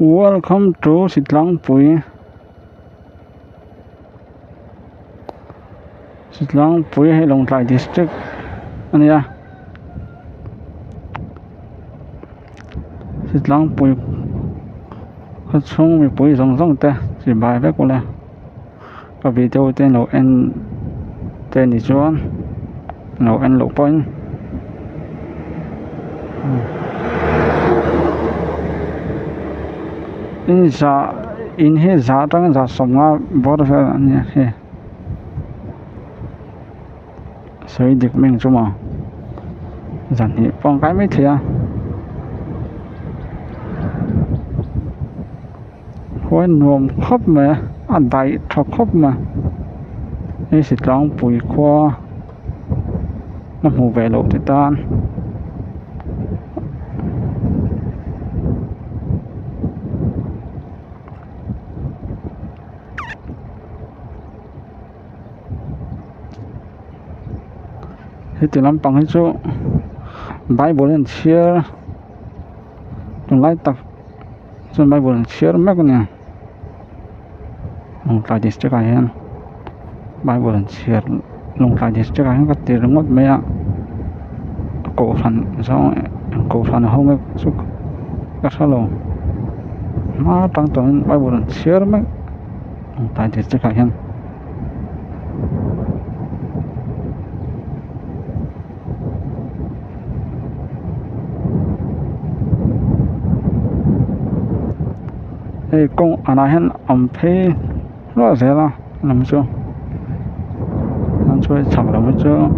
Welcome to Sitlangpui. Sitlangpui hay Long Trai District. Ano ya? Sitlangpui. Khất sung mi pui song song te. Si bài vết của lẽ. Có video tên lộ en tên đi chuan. Lộ en lộ point. In he za tang za somnga bor fa nya he soi dik meng chuma zan hi pong kai mai thia hoi nuam khop me an dai thok khop ma ni Sitlangpui khwa na mu ve lo ti tan thì từ năm bằng hết chỗ bài bốn lần chia trong lại tập trong bài bốn lần chia mấy con nè lồng lại district này hen bài bốn lần chia lồng lại district này có tiền đúng mất mấy ạ cổ phần sao cổ phần không cái số các sao lồng mà tăng tổng bài bốn lần chia mấy lồng lại district này hen hey công anh hen phe lo thế là làm sao anh chơi chẳng làm sao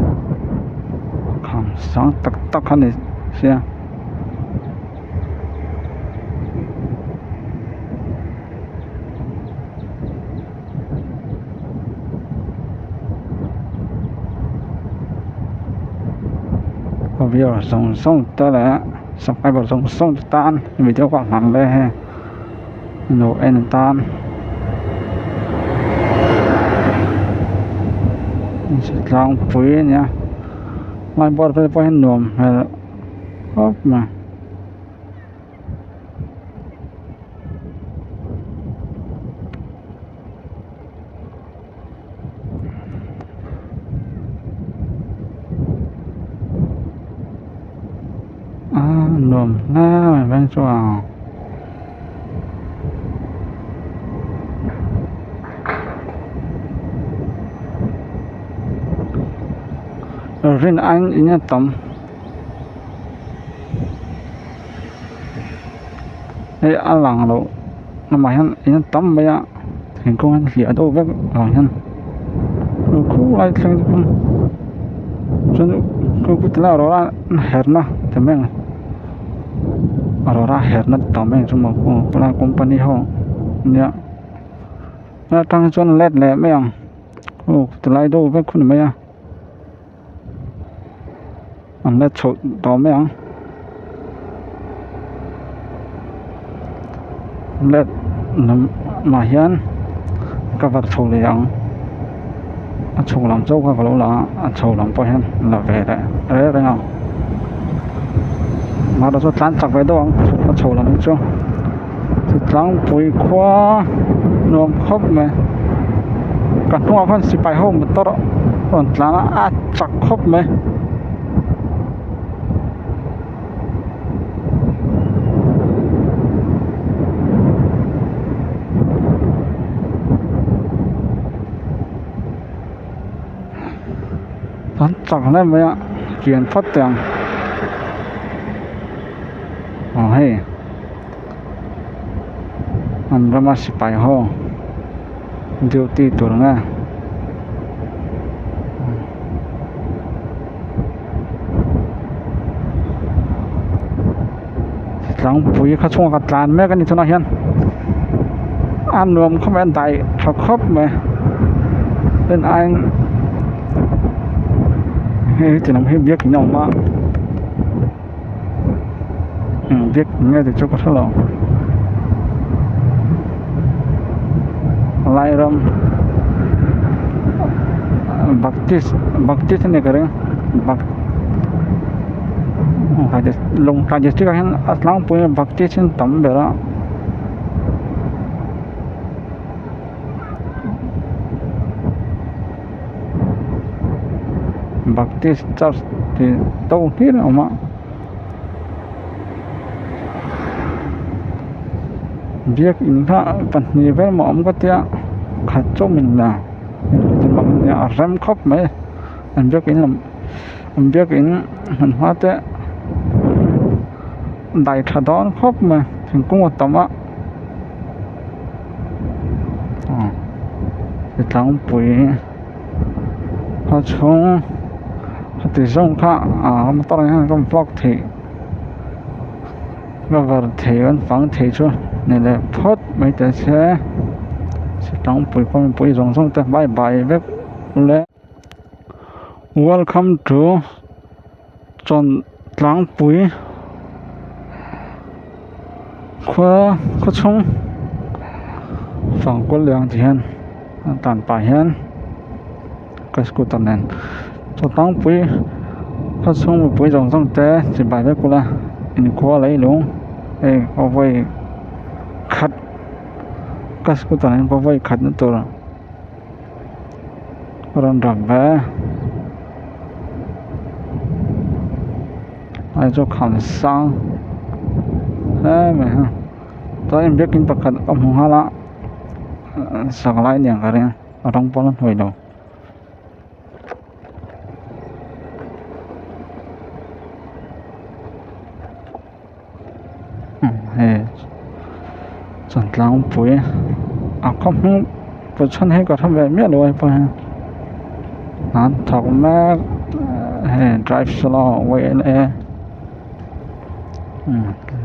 khám sáng tắc tắc hắn này xem có video song song ta là sắp ai bảo song song tan video quảng hẳn đây ha no en tan Sitlangpui nha mai bor pe po hen nuam ha hop ma nuam na bên chỗ rin anh inya tam ai alang lo nama han inya tam ba ya thing ko han hlia do vek lang han khu lai thang kun chun ko kutla ro herna temeng arora herna tameng chuma ko pla company ho nya na tang chon let le meng o tlai do vek kun ma ya anh đã chụp tao mấy anh lết mà hiền các vật chụp liền anh chụp làm dâu các vật là chụp làm bao hiền là về đấy đấy không mà đó số tán chặt về đâu anh chụp làm chưa Sitlangpui khwa nuam khop me cả tua con si bài hôm một tao còn là chặt khop me chẳng nên mấy ạ chuyển phát tiền hey anh ra mà xịt bài ho điều ti tuổi nghe Sitlangpui khá chung gạt làn mấy cái này cho nó hiền ăn nuông không ăn đại thọc khóc mà bên anh thì làm hết biết nhau mà biết nghe thì cho có sao lòng lại ram Baptist này cái long Trai District kan Sitlangpui Baptist tắm bể đó Baptist Church thì đâu thiết nào mà việc in ra phần nhiều với mà ông có thể khát cho mình là thì bằng nhà rem khóc mấy anh biết in làm anh biết in mình hóa thế đại thật đó khóc mà thì cũng một tầm á thì tháng bụi họ xuống thì xong cả mà tao đang trong vlog thì và thì vẫn phẳng thì chứ này là phốt mấy cái xe tháng bụi con bụi rong xong tới bye bye với lẽ welcome to John tháng bụi khoa chung phẳng quân lượng thì hơn tàn bài hơn cái scooter này cho tháng bụi phát xong một buổi rong xong té chỉ bài với cô là in khoa lấy luôn có vay khát cái scooter này có vay khát nữa rồi còn đập về ai cho khám sang thế mà tôi em biết kinh bậc khát ông hùng hala sáng lại nhàng cái này ở trong bao lần hồi đầu chọn lang bụi không bữa chân hay có thằng về miết rồi phải thọc mẹ drive slow way e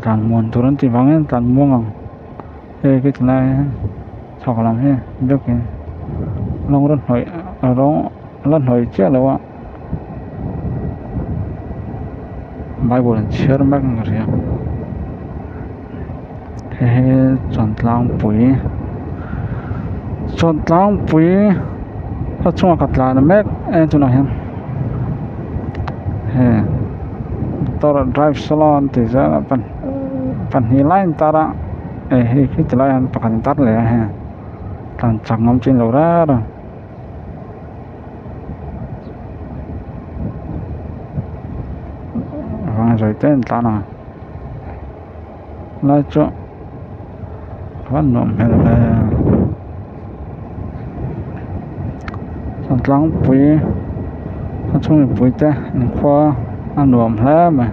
càng muốn tôi thì vắng càng mua ngon cái này thọc làm thế được cái long rất hỏi ở đó lần hỏi chết rồi ạ bài buồn chết mất rồi chọn lang bụi phát chung cắt lại mẹ em cho nó hen tao drive salon thì ra phần hi line ta ra khi lại anh pakai tar le ha tan chang ngom trên lầu ra rồi rồi tên ta nào lại cho vẫn nộm hay là chọn lang bụi phát chung bụi ta khoa ăn nộm hết mà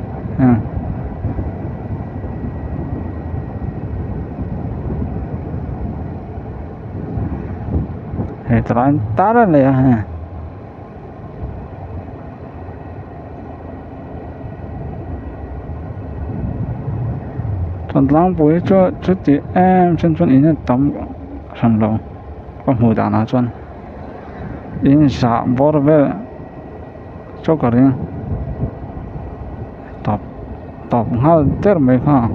terlantar lah ya tentang bui cho thì em chân ini tầm sầm lồng con mù đàn nào chân in sa bor về cho cái này tập hal ter mấy ha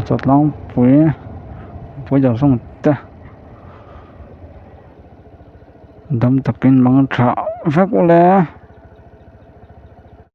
chọn lang bui giờ xong ta đâm tập kinh bằng trả phép lẽ